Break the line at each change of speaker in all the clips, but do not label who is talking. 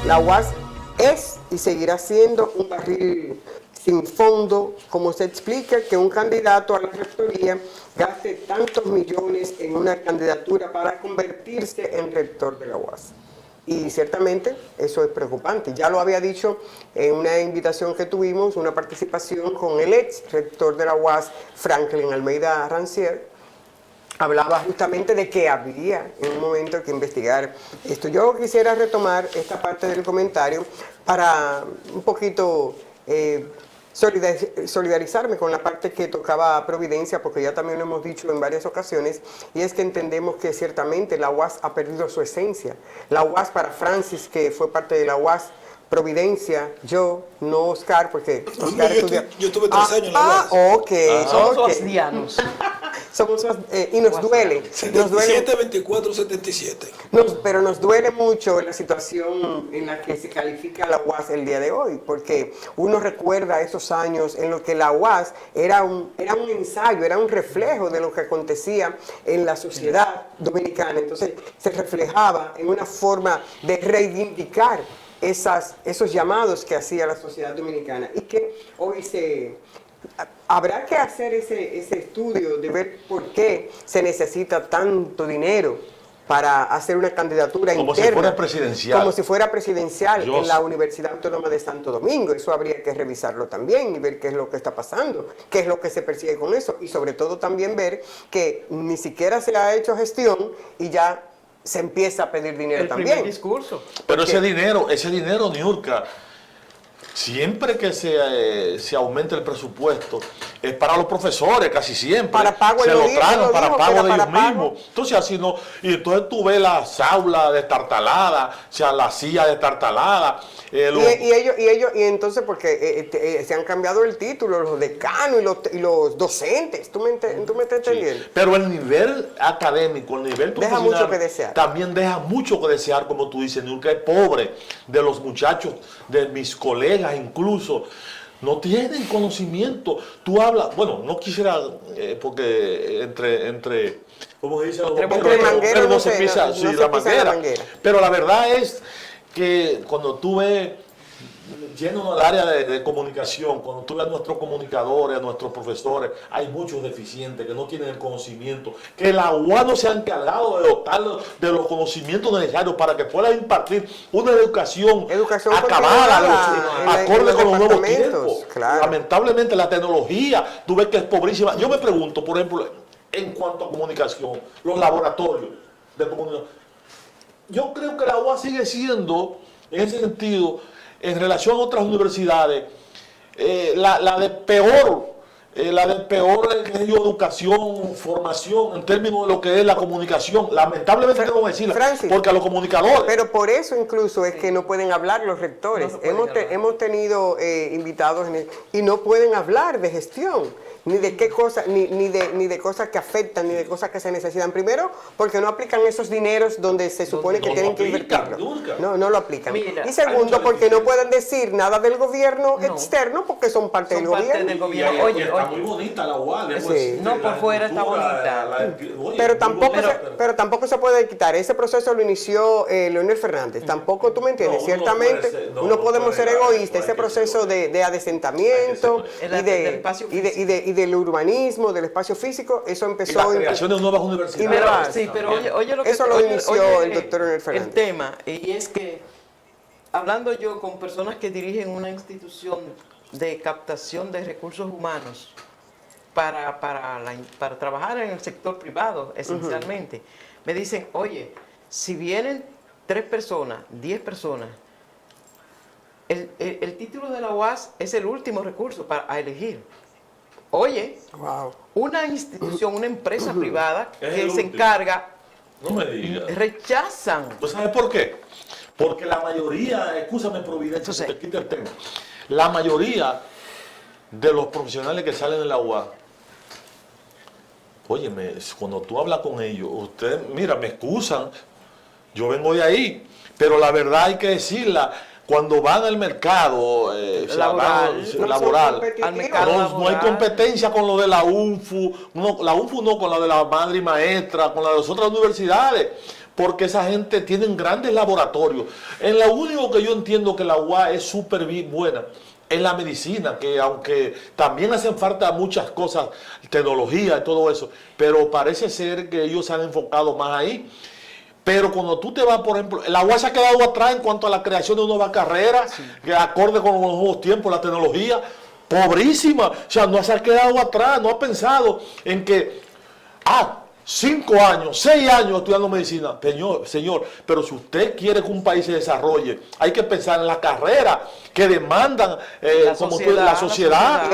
La UAS es y seguirá siendo un barril sin fondo, como se explica que un candidato a la rectoría gaste tantos millones en una candidatura para convertirse en rector de la UAS. Y ciertamente eso es preocupante. Ya lo había dicho en una invitación que tuvimos, una participación con el ex rector de la UAS, Franklin Almeida Rancière. Hablaba justamente de que había en un momento que investigar esto. Yo quisiera retomar esta parte del comentario para un poquito solidarizarme con la parte que tocaba Providencia, porque ya también lo hemos dicho en varias ocasiones, y es que entendemos que ciertamente la UAS ha perdido su esencia. La UAS para Francis, que fue parte de la UAS, Providencia, yo, no Oscar, porque Oscar
yo tuve 3 años en la UAS.
Ok.
Somos osdianos.
Somos, y nos duele.
77, 24, 77.
Pero nos duele mucho la situación en la que se califica la UAS el día de hoy, porque uno recuerda esos años en los que la UAS era un ensayo, era un reflejo de lo que acontecía en la sociedad dominicana. Entonces se reflejaba en una forma de reivindicar esos llamados que hacía la sociedad dominicana y que hoy habrá que hacer ese estudio de ver por qué se necesita tanto dinero para hacer una candidatura
como
interna.
Si fuera presidencial.
Como si fuera presidencial en la Universidad Autónoma de Santo Domingo. Eso habría que revisarlo también y ver qué es lo que está pasando, qué es lo que se persigue con eso. Y sobre todo también ver que ni siquiera se ha hecho gestión y ya se empieza a pedir dinero también.
El primer discurso.
Pero ese dinero, Niurka, siempre que se aumente el presupuesto, es para los profesores, casi siempre.
Para pago
se
de
lo
ellos,
traen para pago de ellos
pago.
mismos. Entonces, así no. Y entonces tú ves las aulas destartaladas, o sea, la silla destartalada.
Y entonces, porque se han cambiado el título, los decanos y los docentes. ¿Tú me estás entendiendo?
Sí. Pero el nivel académico, el nivel profesional,
deja mucho que desear.
También deja mucho que desear, como tú dices, Niurka, es pobre de los muchachos, de mis colegas incluso. No tienen conocimiento. Tú hablas, bueno, no quisiera, porque entre ¿cómo dice?
Manguera,
no se pisa, sí, la manguera. Pero la verdad es que cuando tú ves lleno el área de comunicación, cuando tú ves a nuestros comunicadores, a nuestros profesores, hay muchos deficientes que no tienen el conocimiento, que la UAS no se ha encargado de dotarlos de los conocimientos necesarios para que puedan impartir una educación acabada, acorde con los nuevos tiempos.
Claro.
Lamentablemente la tecnología, tú ves que es pobrísima. Yo me pregunto, por ejemplo, en cuanto a comunicación, los laboratorios de comunicación, yo creo que la UAS sigue siendo, en ese sentido, en relación a otras universidades, la de peor educación, formación, en términos de lo que es la comunicación. Lamentablemente tengo que decirlo, porque a los comunicadores.
Pero por eso incluso es que no pueden hablar los rectores. Hemos tenido invitados y no pueden hablar de gestión. Ni de qué cosas, ni de cosas que afectan, ni de cosas que se necesitan. Primero, porque no aplican esos dineros donde se supone que tienen que invertirlo. No lo aplican.
Mira,
y segundo, porque no pueden decir nada del gobierno externo porque son parte del gobierno.
Oye, está muy bonita la UAS.
Sí.
No, por fuera está bonita.
Pero tampoco se puede quitar. Ese proceso lo inició Leonel Fernández. Tampoco, tú me entiendes. Ciertamente, no podemos ser egoístas. Ese proceso de adesentamiento y del urbanismo, del espacio físico, eso empezó...
Y la creación de nuevas universidades.
Pero oye lo que...
Eso lo inició el doctor Leonel Fernández.
El tema, y es que, hablando yo con personas que dirigen una institución de captación de recursos humanos para trabajar en el sector privado, esencialmente, me dicen, oye, si vienen 3 personas, 10 personas, el título de la UAS es el último recurso para elegir. Oye, una institución, una empresa privada que se encarga,
no me digas,
rechazan.
¿Tú sabes por qué? Porque la mayoría, escúchame Providencia, se te quita el tema, la mayoría de los profesionales que salen de la UAS, óyeme, cuando tú hablas con ellos, ustedes, mira, me excusan, yo vengo de ahí, pero la verdad hay que decirla. Cuando van al mercado laboral, no hay competencia con lo de la UNFU, la UNFU no, con la de la madre y maestra, con la de las otras universidades, porque esa gente tiene grandes laboratorios. En lo único que yo entiendo que la UAS es súper buena es la medicina, que aunque también hacen falta muchas cosas, tecnología y todo eso, pero parece ser que ellos se han enfocado más ahí. Pero cuando tú te vas, por ejemplo, la UAS se ha quedado atrás en cuanto a la creación de una nueva carrera, que acorde con los nuevos tiempos, la tecnología, pobrísima. O sea, no se ha quedado atrás, no ha pensado en que, 5 años, 6 años estudiando medicina. Señor, pero si usted quiere que un país se desarrolle, hay que pensar en la carrera que demandan la sociedad,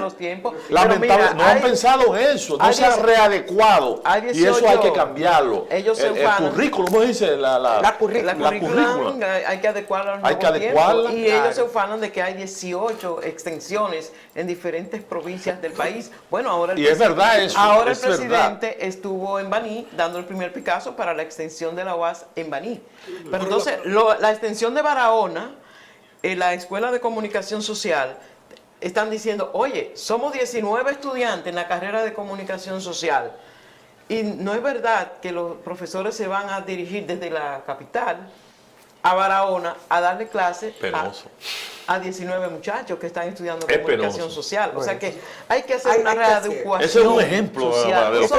los tiempos.
Lamentable, no han pensado en eso, no se ha readecuado. Y eso hay que cambiarlo.
Ellos se
el currículum, ¿cómo dice? La currícula.
Hay que adecuarla a los nuevos tiempos. Y ellos se ufanan de que hay 18 extensiones en diferentes provincias del país. Bueno, ahora
es verdad eso.
Ahora el presidente estuvo en Baní dando el primer Picasso para la extensión de la UAS en Baní. Pero entonces, la extensión de Barahona, la Escuela de Comunicación Social, están diciendo, oye, somos 19 estudiantes en la carrera de Comunicación Social. Y no es verdad que los profesores se van a dirigir desde la capital a Barahona a darle clase a 19 muchachos que están estudiando comunicación social. O sea que hay que hacer una readecuación.
Ese es un ejemplo.
Eso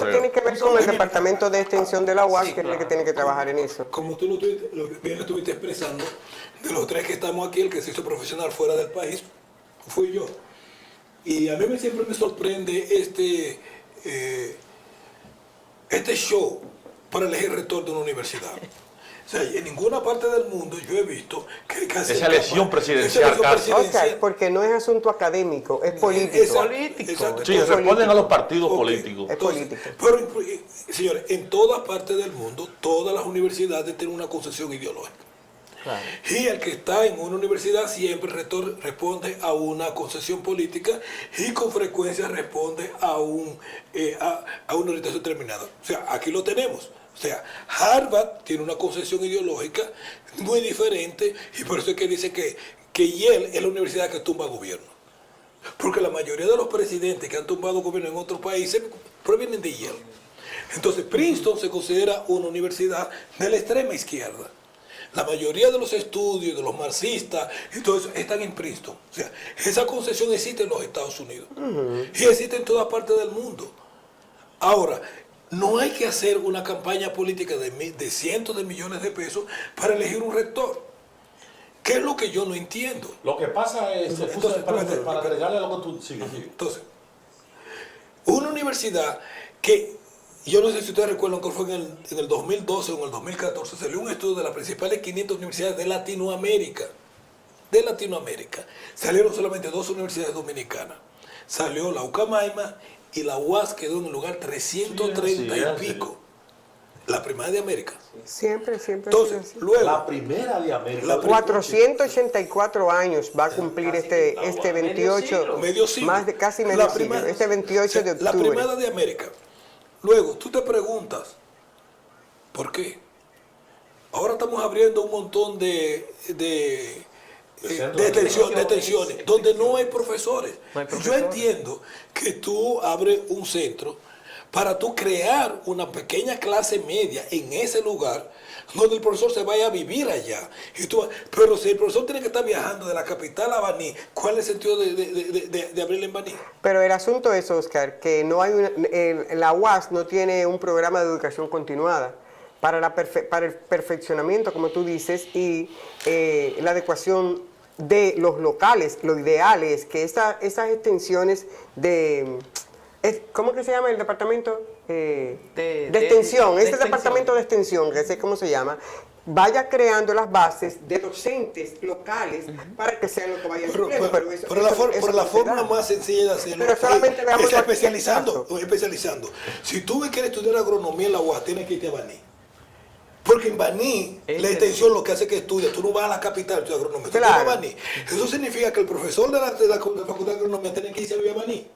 tiene que ver con el Departamento de Extensión de la UAS, que es el que tiene que trabajar en eso.
Como tú lo bien estuviste expresando, de los 3 que estamos aquí, el que se hizo profesional fuera del país fui yo. Y a mí siempre me sorprende este show para elegir rector de una universidad. O sea, en ninguna parte del mundo yo he visto que hay que hacer
esa elección presidencial.
Porque no es asunto académico, es político.
Sí, responden a los partidos políticos.
Es político.
Pero, señores, en todas partes del mundo, todas las universidades tienen una concepción ideológica. Claro. Y el que está en una universidad siempre el rector responde a una concesión política y con frecuencia responde a una orientación determinada. O sea, aquí lo tenemos. O sea, Harvard tiene una concesión ideológica muy diferente y por eso es que dice que Yale es la universidad que tumba gobierno. Porque la mayoría de los presidentes que han tumbado gobierno en otros países provienen de Yale. Entonces, Princeton se considera una universidad de la extrema izquierda. La mayoría de los estudios de los marxistas y todo eso están en Princeton. O sea, esa concesión existe en los Estados Unidos. Y existe en todas partes del mundo. Ahora, no hay que hacer una campaña política de cientos de millones de pesos para elegir un rector. ¿Qué es lo que yo no entiendo?
Lo que pasa es, para agregarle lo que tú sigues.
Entonces, una universidad que, yo no sé si ustedes recuerdan que fue en el 2012 o en el 2014, salió un estudio de las principales 500 universidades de Latinoamérica. De Latinoamérica. Salieron solamente 2 universidades dominicanas. Salió la Ucamaima y la UAS quedó en el lugar 330 y pico. La primera de América.
Siempre.
Entonces, luego,
la primera de América.
484 años va a cumplir este 28.
Medio siglo.
Casi medio siglo. Este 28 de octubre.
La primera de América. Luego, tú te preguntas, ¿por qué? Ahora estamos abriendo un montón de detenciones, donde no hay profesores. Yo entiendo que tú abres un centro para tú crear una pequeña clase media en ese lugar donde el profesor se vaya a vivir allá. Pero si el profesor tiene que estar viajando de la capital a Baní, ¿cuál es el sentido de abrirle en Baní?
Pero el asunto es, Oscar, que no hay la UAS no tiene un programa de educación continuada para el perfeccionamiento, como tú dices, y la adecuación de los locales. Lo ideal es que esas extensiones de... ¿Cómo que se llama el departamento? De extensión. Ese departamento de extensión, que sé cómo se llama, vaya creando las bases de docentes locales para que sean los que vayan a
Pero la forma más sencilla de hacerlo es especializando. Si tú quieres estudiar agronomía en la UAS, tienes que irte a Baní. Porque en Baní, la extensión lo que hace es que estudia. Tú no vas a la capital de agronomía, tú vas a Baní. Eso significa que el profesor de la Facultad de Agronomía tiene que irse a vivir a Baní.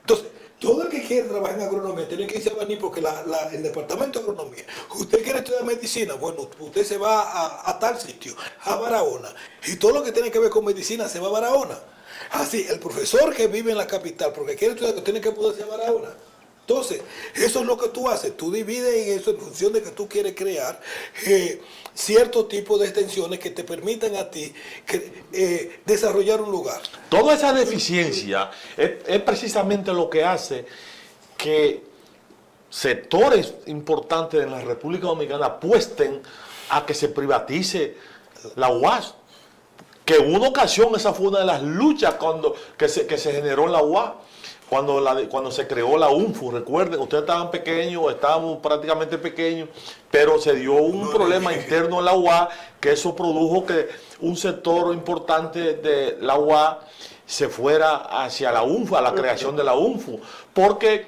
Entonces, todo el que quiere trabajar en agronomía tiene que irse a Baní porque el departamento de agronomía, usted quiere estudiar medicina, bueno, usted se va a tal sitio, a Barahona, y todo lo que tiene que ver con medicina se va a Barahona. Así, el profesor que vive en la capital porque quiere estudiar, tiene que mudarse a Barahona. Entonces, eso es lo que tú haces. Tú divides en eso en función de que tú quieres crear cierto tipo de extensiones que te permitan a ti desarrollar un lugar.
Toda esa deficiencia es precisamente lo que hace que sectores importantes en la República Dominicana apuesten a que se privatice la UAS. Que en una ocasión esa fue una de las luchas que se generó en la UAS. Cuando se creó la UNFU, recuerden, ustedes estaban pequeños, estábamos prácticamente pequeños, pero se dio un problema interno en la UAS, que eso produjo que un sector importante de la UAS se fuera hacia la UNFU, a la creación de la UNFU, porque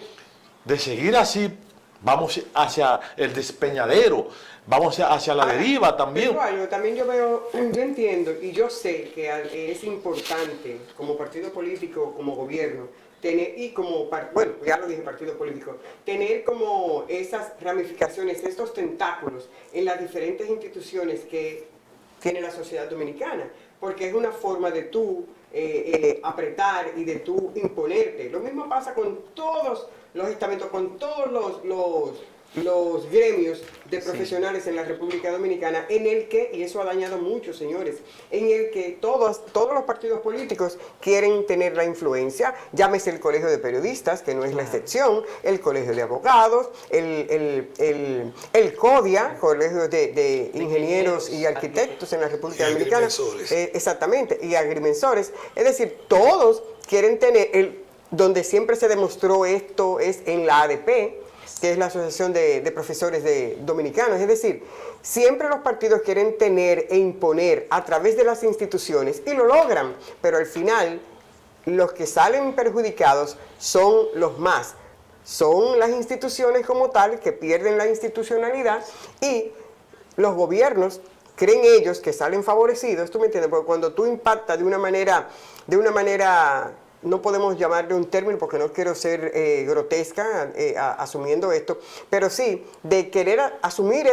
de seguir así vamos hacia el despeñadero, vamos hacia la deriva también.
Pero también yo entiendo y yo sé que es importante como partido político, como gobierno, tener, y como, bueno, ya lo dije, partido político, tener como esas ramificaciones, estos tentáculos en las diferentes instituciones que tiene la sociedad dominicana, porque es una forma de tú apretar y de tú imponerte. Lo mismo pasa con todos los estamentos, con todos los gremios de profesionales en la República Dominicana, en el que, y eso ha dañado mucho, señores, en el que todos los partidos políticos quieren tener la influencia, llámese el Colegio de Periodistas, que no es la excepción, el Colegio de Abogados, el CODIA, Colegio de Ingenieros y Arquitectos en la República Dominicana, exactamente, y agrimensores, es decir, todos quieren tener, donde siempre se demostró esto es en la ADP, que es la Asociación de Profesores Dominicanos. Es decir, siempre los partidos quieren tener e imponer a través de las instituciones y lo logran, pero al final los que salen perjudicados son los más. Son las instituciones como tal que pierden la institucionalidad y los gobiernos creen ellos que salen favorecidos, ¿tú me entiendes? Porque cuando tú impactas de una manera no podemos llamarle un término porque no quiero ser grotesca asumiendo esto, pero sí, de querer asumir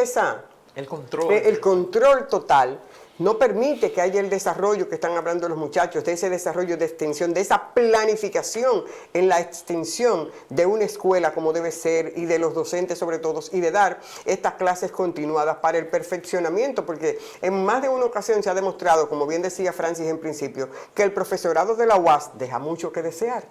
el control total, no permite que haya el desarrollo que están hablando los muchachos, de ese desarrollo de extensión, de esa planificación en la extensión de una escuela como debe ser y de los docentes sobre todo, y de dar estas clases continuadas para el perfeccionamiento, porque en más de una ocasión se ha demostrado, como bien decía Francis en principio, que el profesorado de la UAS deja mucho que desear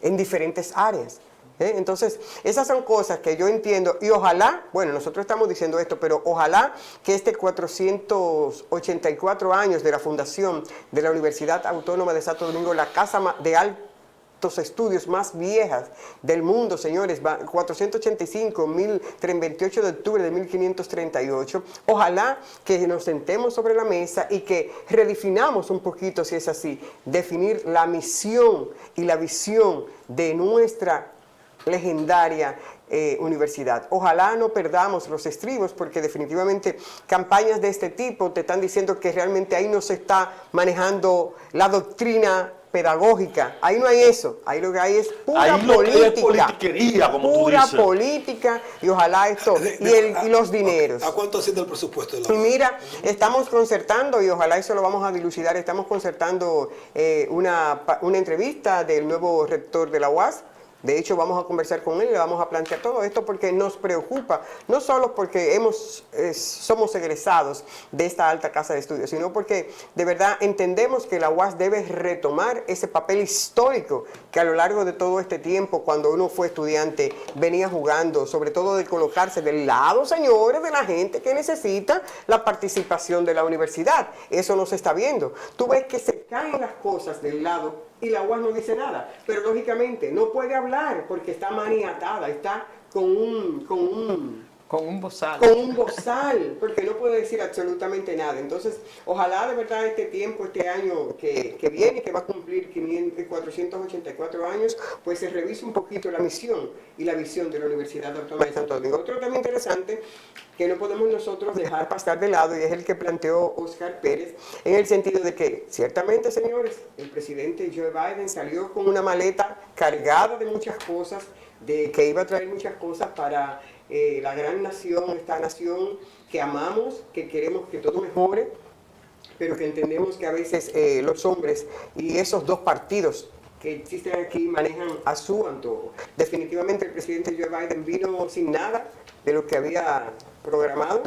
en diferentes áreas. Entonces, esas son cosas que yo entiendo y ojalá, bueno, nosotros estamos diciendo esto, pero ojalá que este 484 años de la fundación de la Universidad Autónoma de Santo Domingo, la casa de altos estudios más viejas del mundo, señores, 485, 28 de octubre de 1538, ojalá que nos sentemos sobre la mesa y que redefinamos un poquito, si es así, definir la misión y la visión de nuestra legendaria universidad. Ojalá no perdamos los estribos porque definitivamente campañas de este tipo te están diciendo que realmente ahí no se está manejando la doctrina pedagógica, ahí no hay eso, ahí lo que hay es pura política, pura política y ojalá esto, y los dineros.
¿A cuánto asciende el presupuesto de la
UAS? Y mira, estamos concertando, y ojalá eso lo vamos a dilucidar, estamos concertando una entrevista del nuevo rector de la UAS. De hecho, vamos a conversar con él y le vamos a plantear todo esto porque nos preocupa, no solo porque somos egresados de esta alta casa de estudios, sino porque de verdad entendemos que la UAS debe retomar ese papel histórico que a lo largo de todo este tiempo, cuando uno fue estudiante, venía jugando, sobre todo de colocarse del lado, señores, de la gente que necesita la participación de la universidad. Eso no se está viendo. Tú ves que se caen las cosas del lado y la UAS no dice nada, pero lógicamente no puede hablar porque está maniatada, está con un bozal, porque no puede decir absolutamente nada. Entonces, ojalá de verdad este año que viene, que va a cumplir 484 años, pues se revise un poquito la misión y la visión de la Universidad Autónoma de Santo Domingo. Otro tema interesante que no podemos nosotros dejar pasar de lado y es el que planteó Oscar Pérez, en el sentido de que, ciertamente, señores, el presidente Joe Biden salió con una maleta cargada de muchas cosas, de que iba a traer muchas cosas para la gran nación, esta nación que amamos, que queremos que todo mejore, pero que entendemos que a veces los hombres y esos dos partidos que existen aquí manejan a su antojo. Definitivamente el presidente Joe Biden vino sin nada de lo que había programado.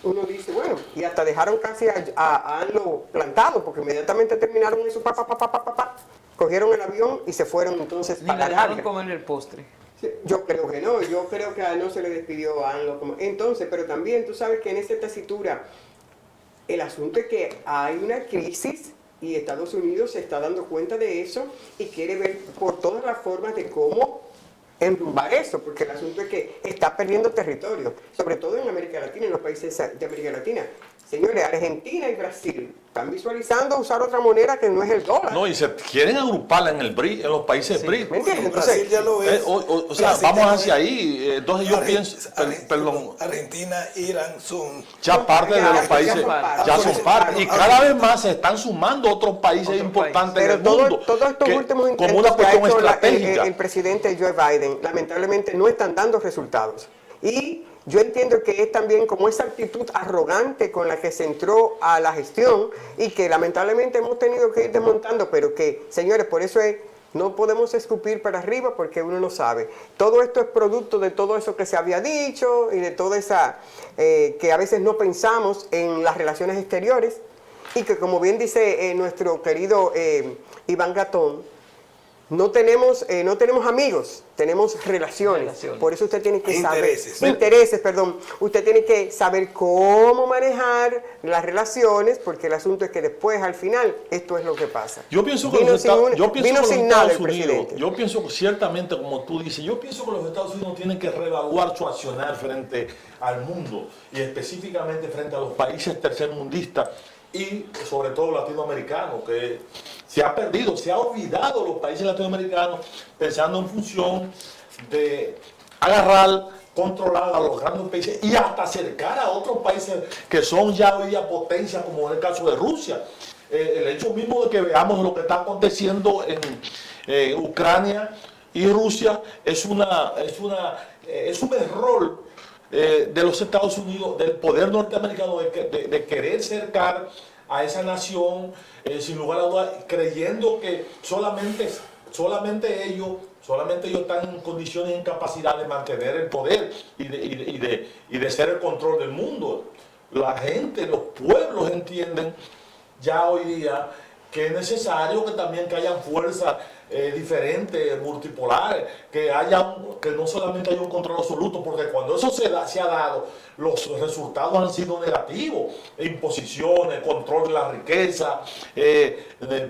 Uno dice, bueno, y hasta dejaron casi a AMLO plantado, porque inmediatamente terminaron eso, cogieron el avión y se fueron entonces
Ni la dejaron comer el postre.
Yo creo que no, yo creo que no se le despidió a AMLO. Entonces, pero también tú sabes que en esta tesitura el asunto es que hay una crisis y Estados Unidos se está dando cuenta de eso y quiere ver por todas las formas de cómo enrumbar eso, porque el asunto es que está perdiendo territorio, sobre todo en América Latina, en los países de América Latina. Señores, Argentina y Brasil están visualizando usar otra moneda que no es el dólar.
No, y se quieren agruparla en los países BRIC.
¿Me entiendes?
Brasil ya lo es.
O sea,
Brasil
vamos
ya
hacia ahí. Entonces yo pienso, perdón,
Argentina, Irán son
ya parte de los países, ya son parte. Y cada vez más se están sumando otros países importantes
pero
del mundo.
Todos estos últimos intentos
como una
que ha
cuestión
hecho
estratégica.
el presidente Joe Biden, lamentablemente no están dando resultados. Y yo entiendo que es también como esa actitud arrogante con la que se entró a la gestión y que lamentablemente hemos tenido que ir desmontando, pero que, señores, por eso no podemos escupir para arriba porque uno no sabe. Todo esto es producto de todo eso que se había dicho y de toda esa, que a veces no pensamos en las relaciones exteriores y que, como bien dice nuestro querido Iván Gatón, no tenemos amigos, tenemos relaciones. Por eso usted tiene que saber... Intereses, perdón. Usted tiene que saber cómo manejar las relaciones, porque el asunto es que después, al final, esto es lo que pasa.
Yo pienso que los Estados Unidos, yo pienso que ciertamente, como tú dices, yo pienso que los Estados Unidos tienen que reevaluar su accionar frente al mundo y específicamente frente a los países tercermundistas y sobre todo latinoamericanos, que se ha perdido, se ha olvidado los países latinoamericanos pensando en función de agarrar, controlar a los grandes países y hasta acercar a otros países que son ya hoy día potencias, como en el caso de Rusia. El hecho mismo de que veamos lo que está aconteciendo en Ucrania y Rusia es un error de los Estados Unidos, del poder norteamericano, de querer cercar a esa nación, sin lugar a dudas, creyendo que solamente ellos están en condiciones y en capacidad de mantener el poder y de ser el control del mundo. La gente, los pueblos entienden ya hoy día que es necesario que también hayan fuerzas diferentes, multipolares, que no solamente haya un control absoluto, porque cuando eso se ha dado, los resultados han sido negativos: imposiciones, control de la riqueza,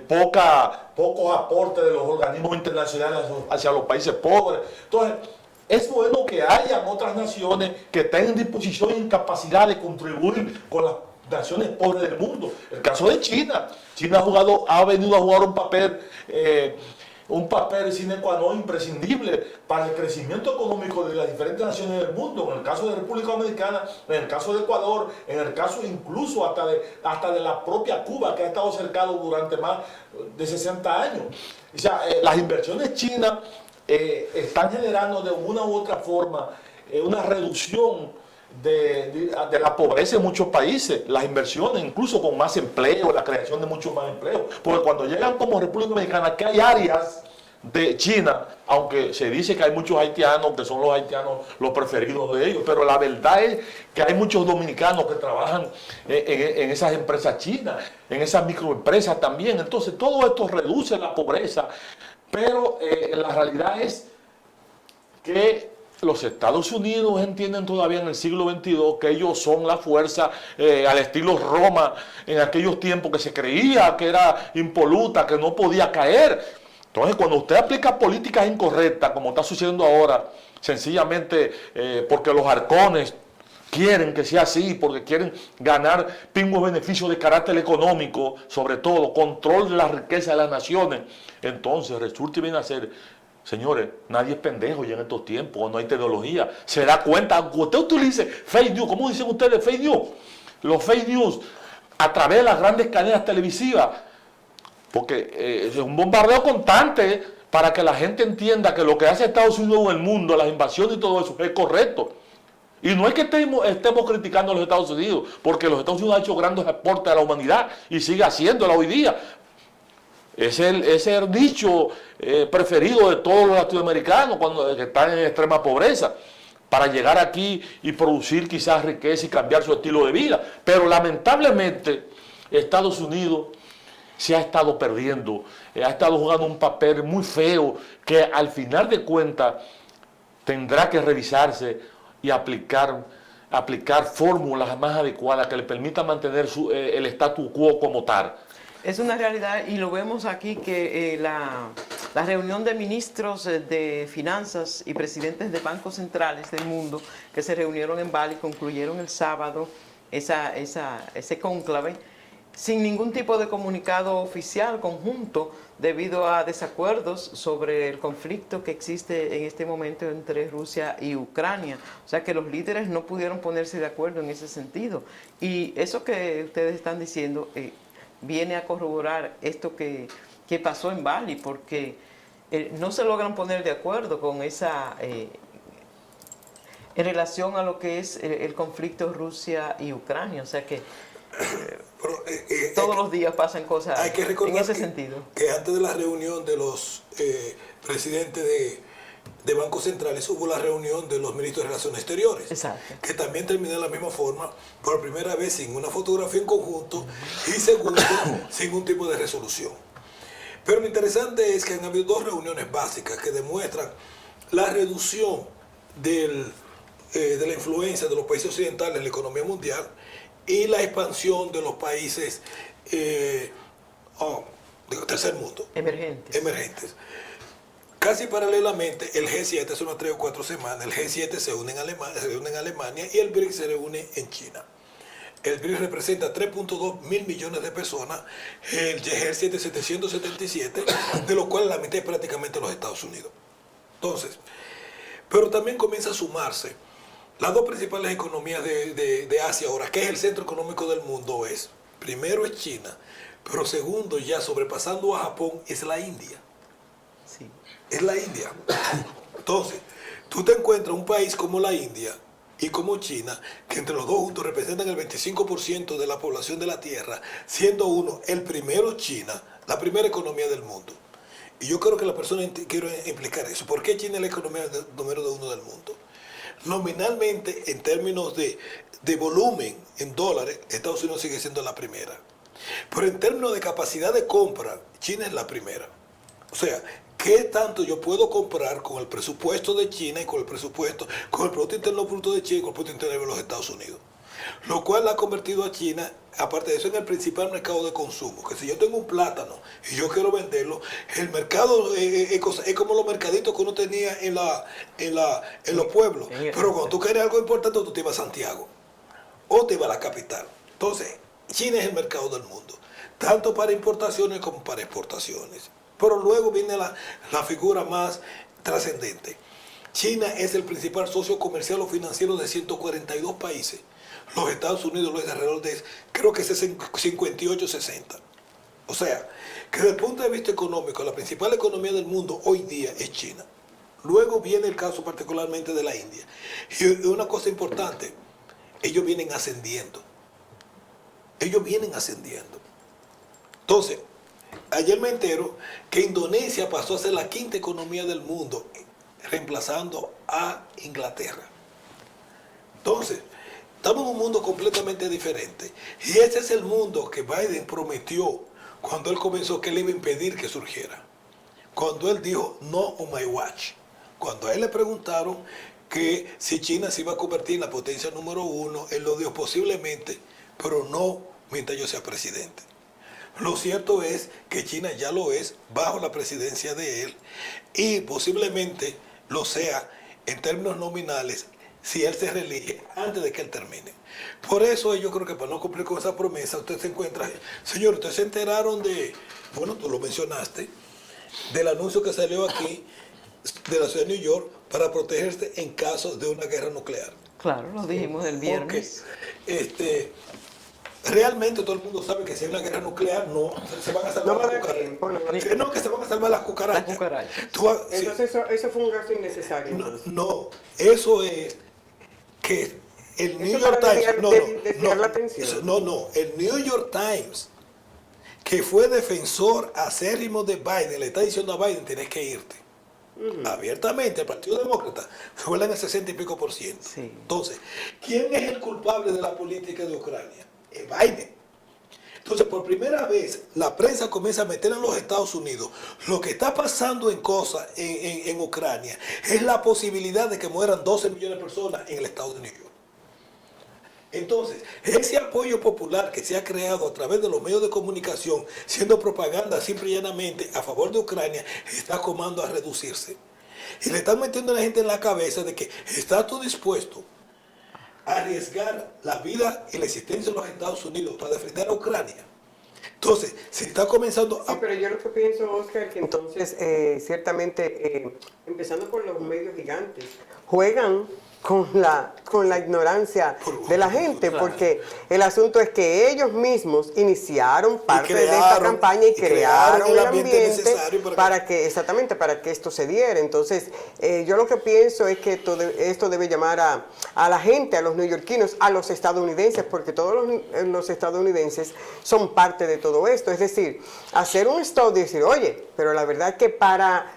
pocos aportes de los organismos internacionales hacia los países pobres. Entonces, es bueno que hayan otras naciones que tengan disposición y capacidad de contribuir con las naciones pobres del mundo. El caso de China. China ha venido a jugar un papel sine qua non imprescindible para el crecimiento económico de las diferentes naciones del mundo. En el caso de República Dominicana, en el caso de Ecuador, en el caso incluso hasta de la propia Cuba, que ha estado cercado durante más de 60 años. O sea, las inversiones chinas están generando de una u otra forma una reducción de la pobreza en muchos países, las inversiones, incluso con más empleo, la creación de muchos más empleos. Porque cuando llegan como República Dominicana, que hay áreas de China, aunque se dice que hay muchos haitianos, que son los haitianos los preferidos de ellos, pero la verdad es que hay muchos dominicanos que trabajan en esas empresas chinas, en esas microempresas también. Entonces todo esto reduce la pobreza, pero la realidad es que los Estados Unidos entienden todavía en el siglo XXII que ellos son la fuerza al estilo Roma en aquellos tiempos, que se creía que era impoluta, que no podía caer. Entonces, cuando usted aplica políticas incorrectas, como está sucediendo ahora, sencillamente porque los arcones quieren que sea así, porque quieren ganar pingües beneficios de carácter económico, sobre todo control de la riqueza de las naciones, entonces resulta y viene a ser... Señores, nadie es pendejo ya en estos tiempos, no hay tecnología. Se da cuenta, aunque usted utilice fake news, ¿cómo dicen ustedes fake news? Los fake news a través de las grandes cadenas televisivas, porque es un bombardeo constante para que la gente entienda que lo que hace Estados Unidos en el mundo, las invasiones y todo eso, es correcto. Y no es que estemos criticando a los Estados Unidos, porque los Estados Unidos han hecho grandes aportes a la humanidad y sigue haciéndolo hoy día. Es el dicho preferido de todos los latinoamericanos cuando están en extrema pobreza, para llegar aquí y producir quizás riqueza y cambiar su estilo de vida. Pero lamentablemente Estados Unidos se ha estado perdiendo, ha estado jugando un papel muy feo que al final de cuentas tendrá que revisarse y aplicar fórmulas más adecuadas que le permitan mantener el statu quo como tal.
Es una realidad y lo vemos aquí que la reunión de ministros de finanzas y presidentes de bancos centrales del mundo que se reunieron en Bali, concluyeron el sábado ese cónclave sin ningún tipo de comunicado oficial conjunto debido a desacuerdos sobre el conflicto que existe en este momento entre Rusia y Ucrania. O sea que los líderes no pudieron ponerse de acuerdo en ese sentido. Y eso que ustedes están diciendo viene a corroborar esto que pasó en Bali, porque no se logran poner de acuerdo con esa en relación a lo que es el conflicto Rusia y Ucrania. O sea que todos los días pasan cosas
hay que recordar
en ese sentido.
Que antes de la reunión de los presidentes de bancos centrales hubo la reunión de los ministros de Relaciones Exteriores.
Exacto.
Que también terminó de la misma forma, por primera vez sin una fotografía en conjunto y segundo, sin un tipo de resolución. Pero lo interesante es que han habido dos reuniones básicas que demuestran la reducción de la influencia de los países occidentales en la economía mundial y la expansión de los países del tercer mundo. Emergentes. Casi paralelamente, el G7 hace unas 3 o 4 semanas, el G7 se une en Alemania y el BRICS se reúne en China. El BRICS representa 3.2 mil millones de personas, el G7 777, de los cuales la mitad es prácticamente los Estados Unidos. Entonces, pero también comienza a sumarse las dos principales economías de Asia ahora, que es el centro económico del mundo, primero es China, pero segundo, ya sobrepasando a Japón, es la India.
Sí.
Es la India. Entonces, tú te encuentras un país como la India y como China, que entre los dos juntos representan el 25% de la población de la Tierra, siendo uno, el primero China, la primera economía del mundo. Y yo creo que la persona quiero implicar eso. ¿Por qué China es la economía número 1 del mundo? Nominalmente, en términos de volumen, en dólares, Estados Unidos sigue siendo la primera. Pero en términos de capacidad de compra, China es la primera. O sea, ¿qué tanto yo puedo comprar con el presupuesto de China y con el Producto Interno Bruto de China y con el Producto Interno de los Estados Unidos? Lo cual ha convertido a China, aparte de eso, en el principal mercado de consumo. Que si yo tengo un plátano y yo quiero venderlo, el mercado es como los mercaditos que uno tenía en los pueblos. Pero cuando tú quieres algo importante, tú te ibas a Santiago o te ibas a la capital. Entonces, China es el mercado del mundo, tanto para importaciones como para exportaciones. Pero luego viene la figura más trascendente. China es el principal socio comercial o financiero de 142 países. Los Estados Unidos lo es alrededor de, creo que es 58, 60. O sea, que desde el punto de vista económico, la principal economía del mundo hoy día es China. Luego viene el caso particularmente de la India. Y una cosa importante, ellos vienen ascendiendo. Entonces, ayer me entero que Indonesia pasó a ser la 5ª economía del mundo, reemplazando a Inglaterra. Entonces, estamos en un mundo completamente diferente. Y ese es el mundo que Biden prometió cuando él comenzó que él iba a impedir que surgiera. Cuando él dijo, no on my watch. Cuando a él le preguntaron que si China se iba a convertir en la potencia número 1, él lo dijo posiblemente, pero no mientras yo sea presidente. Lo cierto es que China ya lo es bajo la presidencia de él y posiblemente lo sea en términos nominales si él se reelige antes de que él termine. Por eso yo creo que para no cumplir con esa promesa, usted se encuentra, señor, ustedes se enteraron bueno, tú lo mencionaste, del anuncio que salió aquí de la ciudad de New York para protegerse en caso de una guerra nuclear.
Claro, lo dijimos el viernes.
Porque, realmente todo el mundo sabe que si hay una guerra nuclear no se van a salvar las cucarachas. No, que se van a salvar las cucarachas.
Entonces eso fue un gasto innecesario.
No, eso es que el New York Times... el New York Times, que fue defensor acérrimo de Biden, le está diciendo a Biden, tienes que irte. Abiertamente, el Partido Demócrata fue en el 60 y pico %.
Sí.
Entonces, ¿quién es el culpable de la política de Ucrania? Es Biden. Entonces, por primera vez, la prensa comienza a meter en los Estados Unidos lo que está pasando en Ucrania es la posibilidad de que mueran 12 millones de personas en el estado de New York. Entonces, ese apoyo popular que se ha creado a través de los medios de comunicación, siendo propaganda simple y llanamente a favor de Ucrania, está comenzando a reducirse. Y le están metiendo a la gente en la cabeza de que está tú dispuesto a arriesgar la vida y la existencia de los Estados Unidos para defender a Ucrania. Entonces, se está comenzando a...
Sí, pero yo lo que pienso, Oscar, que entonces, ciertamente, empezando por los medios gigantes, juegan con la ignorancia de la gente, porque el asunto es que ellos mismos iniciaron parte de esta campaña y crearon el ambiente para que esto se diera. Entonces, yo lo que pienso es que esto debe llamar a la gente, a los neoyorquinos, a los estadounidenses, porque todos los estadounidenses son parte de todo esto. Es decir, hacer un estudio y decir, oye, pero la verdad es que para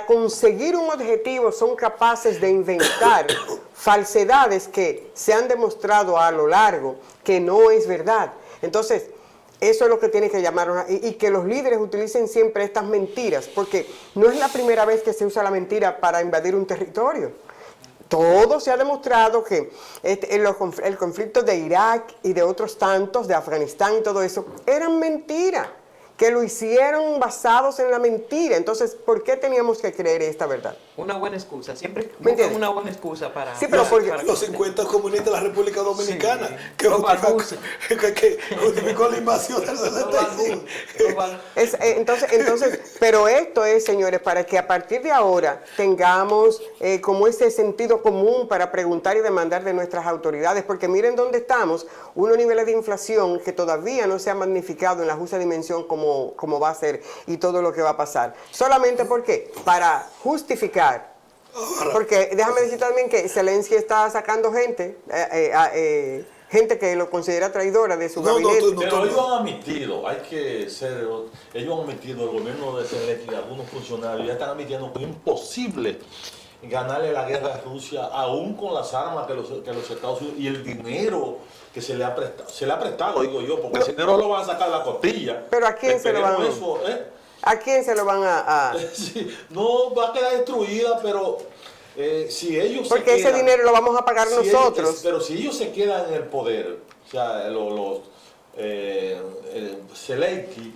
conseguir un objetivo son capaces de inventar falsedades que se han demostrado a lo largo que no es verdad. Entonces, eso es lo que tiene que llamar, y que los líderes utilicen siempre estas mentiras, porque no es la primera vez que se usa la mentira para invadir un territorio. Todo se ha demostrado que el conflicto de Irak y de otros tantos, de Afganistán y todo eso, eran mentiras, que lo hicieron basados en la mentira. Entonces, ¿por qué teníamos que creer esta verdad?
Una buena excusa, siempre buscan una buena excusa para...
Sí, pero
los 50 comunistas de la República Dominicana, sí, que justificó la invasión del 65.
Entonces, pero esto es, señores, para que a partir de ahora tengamos como ese sentido común para preguntar y demandar de nuestras autoridades, porque miren dónde estamos, unos niveles de inflación que todavía no se han magnificado en la justa dimensión como va a ser y todo lo que va a pasar. Solamente porque para justificar. Porque déjame decir también que Zelensky está sacando gente que lo considera traidora de su gabinete.
Pero ellos han admitido, ellos han admitido, el gobierno de Zelensky, algunos funcionarios ya están admitiendo que es imposible ganarle la guerra a Rusia, aún con las armas que los Estados Unidos y el dinero que se le ha prestado, digo yo, porque ese dinero lo van a sacar de la costilla.
Pero ¿a quién se lo van a...? ¿A quién se lo van a...?
Sí, no, va a quedar destruida, pero si ellos
porque ese dinero lo vamos a pagar nosotros.
Pero si ellos se quedan en el poder, o sea, Zelensky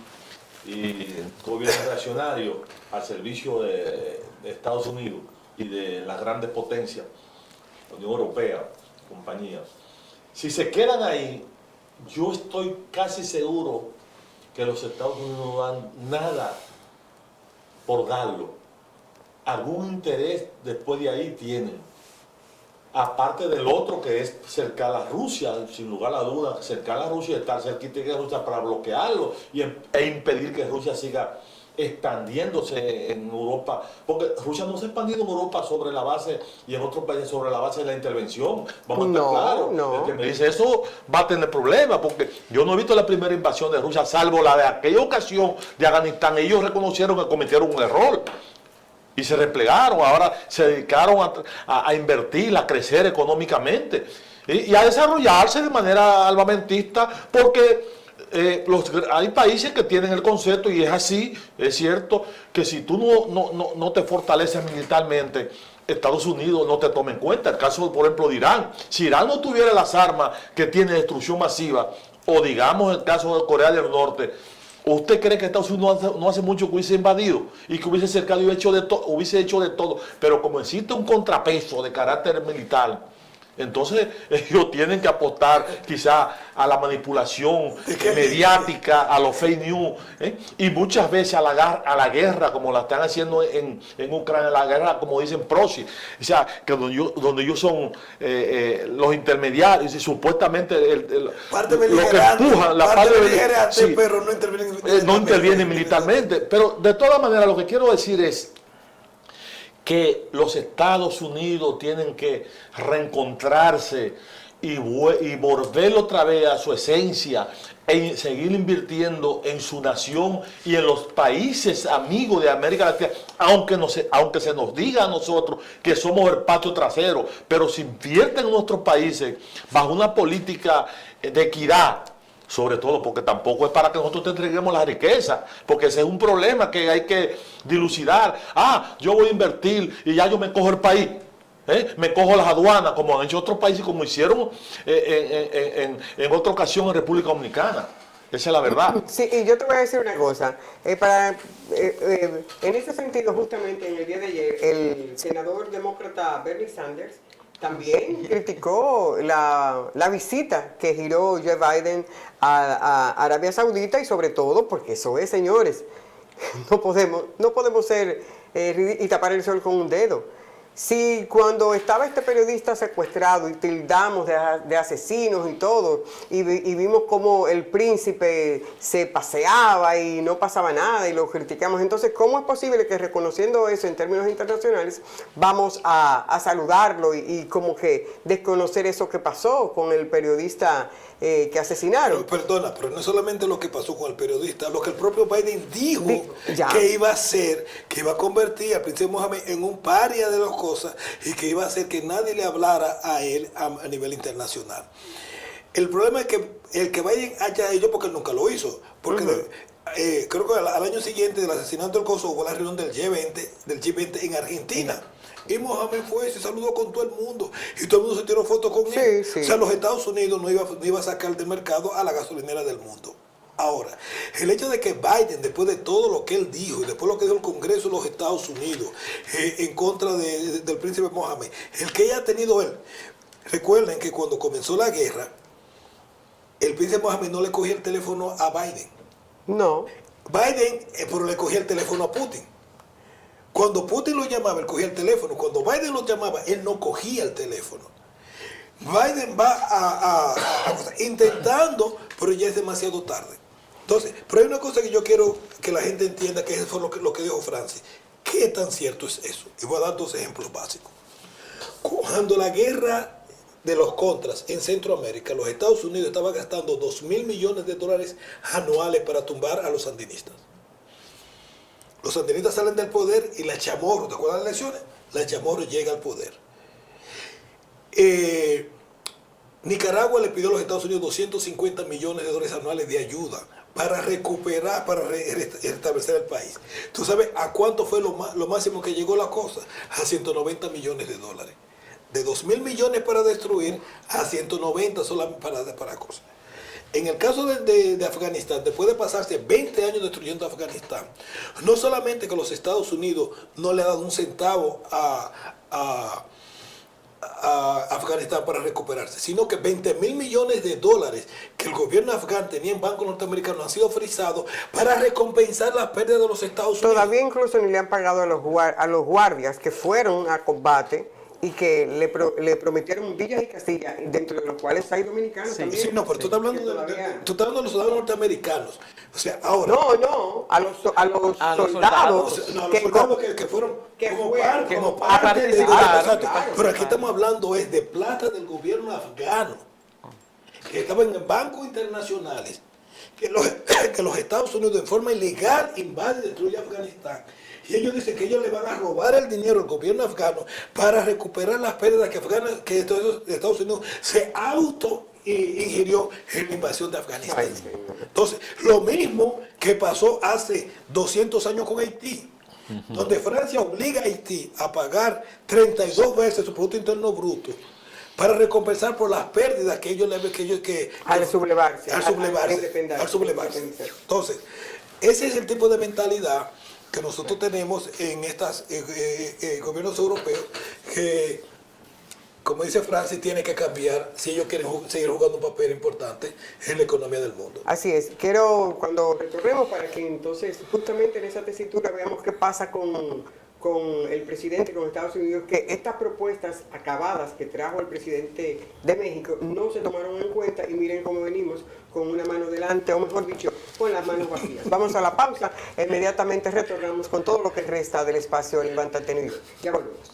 y el gobierno reaccionario al servicio de Estados Unidos y de las grandes potencias, la Unión Europea, compañías, si se quedan ahí, yo estoy casi seguro que los Estados Unidos no dan nada por darlo. Algún interés después de ahí tienen. Aparte del otro que es cercar a Rusia, sin lugar a dudas, cercar a Rusia y estar cerquita de Rusia para bloquearlo e impedir que Rusia siga expandiéndose en Europa, porque Rusia no se ha expandido en Europa sobre la base y en otros países sobre la base de la intervención. Vamos a estar claros.
No.
El que me dice eso va a tener problemas, porque yo no he visto la primera invasión de Rusia, salvo la de aquella ocasión de Afganistán. Ellos reconocieron que cometieron un error y se replegaron. Ahora se dedicaron a invertir, a crecer económicamente y a desarrollarse de manera armamentista, porque hay países que tienen el concepto, y es así, es cierto, que si tú no te fortaleces militarmente, Estados Unidos no te toma en cuenta. El caso, por ejemplo, de Irán. Si Irán no tuviera las armas que tiene destrucción masiva, o digamos el caso de Corea del Norte, ¿usted cree que Estados Unidos no hace mucho que hubiese invadido y que hubiese cercado y hubiese hecho de todo? Pero como existe un contrapeso de carácter militar, entonces ellos tienen que apostar quizá a la manipulación mediática, a los fake news, y muchas veces a la guerra, como la están haciendo en Ucrania, la guerra, como dicen, proxy, o sea, que donde ellos son los intermediarios y supuestamente lo que empujan, la parte beligerante, sí,
pero
no intervienen militarmente. Pero de todas maneras lo que quiero decir es que los Estados Unidos tienen que reencontrarse y volver otra vez a su esencia en seguir invirtiendo en su nación y en los países amigos de América Latina, aunque se nos diga a nosotros que somos el patio trasero, pero si invierten en nuestros países bajo una política de equidad, sobre todo porque tampoco es para que nosotros te entreguemos la riqueza, porque ese es un problema que hay que dilucidar. Yo voy a invertir y ya yo me cojo el país. Me cojo las aduanas, como han hecho otros países, como hicieron en otra ocasión en República Dominicana. Esa es la verdad.
Sí, y yo te voy a decir una cosa. En ese sentido, justamente en el día de ayer, el senador demócrata Bernie Sanders también criticó la visita que giró Joe Biden a Arabia Saudita, y sobre todo porque eso es, señores, no podemos ser y tapar el sol con un dedo. Si cuando estaba este periodista secuestrado y tildamos de asesinos y todo, y vimos cómo el príncipe se paseaba y no pasaba nada y lo criticamos, entonces ¿cómo es posible que, reconociendo eso en términos internacionales, vamos a saludarlo y como que desconocer eso que pasó con el periodista que asesinaron?
Perdona, pero no es solamente lo que pasó con el periodista, lo que el propio Biden dijo que iba a hacer, que iba a convertir al príncipe Mohammed en un paria de las cosas y que iba a hacer que nadie le hablara a él a nivel internacional. El problema es que el que Biden haya hecho, porque él nunca lo hizo, porque creo que al año siguiente del asesinato del Kosovo hubo la reunión del G20 en Argentina. Y Mohammed fue, se saludó con todo el mundo y todo el mundo se tiró fotos con él. Sí. O sea, los Estados Unidos no iba a sacar del mercado a la gasolinera del mundo. Ahora, el hecho de que Biden, después de todo lo que él dijo y después lo que dijo el Congreso de los Estados Unidos en contra del príncipe Mohammed, el que haya tenido él, recuerden que cuando comenzó la guerra, el príncipe Mohammed no le cogía el teléfono a Biden.
No.
Biden, pero le cogía el teléfono a Putin. Cuando Putin lo llamaba, él cogía el teléfono. Cuando Biden lo llamaba, él no cogía el teléfono. Biden va intentando, pero ya es demasiado tarde. Entonces, pero hay una cosa que yo quiero que la gente entienda, que eso fue lo que dijo Francis. ¿Qué tan cierto es eso? Y voy a dar dos ejemplos básicos. Cuando la guerra de los contras en Centroamérica, los Estados Unidos estaban gastando $2.000 millones anuales para tumbar a los sandinistas. Los sandinistas salen del poder y la Chamorro, ¿te acuerdas de las elecciones? La Chamorro llega al poder. Nicaragua le pidió a los Estados Unidos $250 millones anuales de ayuda para recuperar, para restablecer el país. ¿Tú sabes a cuánto fue lo máximo que llegó la cosa? A $190 millones. De 2.000 millones para destruir a 190 solamente para cosas. En el caso de Afganistán, después de pasarse 20 años destruyendo Afganistán, no solamente que los Estados Unidos no le ha dado un centavo a Afganistán para recuperarse, sino que $20.000 millones que el gobierno afgano tenía en bancos norteamericanos han sido frisados para recompensar las pérdidas de los Estados Unidos.
Todavía incluso ni le han pagado a los guardias que fueron a combate y que le prometieron villas y castillas, dentro de los cuales hay dominicanos también.
Sí, no, pero tú estás hablando de los soldados norteamericanos. O sea, ahora...
No, a los soldados
que fueron como parte de... Pero aquí estamos hablando es de plata del gobierno afgano, que estaban en bancos internacionales, que los Estados Unidos en forma ilegal invade y destruye Afganistán. Y ellos dicen que ellos le van a robar el dinero al gobierno afgano para recuperar las pérdidas que Estados Unidos se auto-ingirió en la invasión de Afganistán. Entonces, lo mismo que pasó hace 200 años con Haití, donde Francia obliga a Haití a pagar 32 veces su Producto Interno Bruto para recompensar por las pérdidas que ellos
al sublevarse.
Entonces, ese es el tipo de mentalidad que nosotros tenemos en estos gobiernos europeos, que, como dice Francis, tiene que cambiar si ellos quieren seguir jugando un papel importante en la economía del mundo.
Así es. Quiero, cuando retornemos, para que entonces justamente en esa tesitura veamos qué pasa con el presidente, con Estados Unidos, que estas propuestas acabadas que trajo el presidente de México no se tomaron en cuenta, y miren cómo venimos con una mano delante, o mejor dicho, con las manos vacías. Vamos a la pausa, inmediatamente retornamos con todo lo que resta del espacio Levántate New York. Ya volvemos.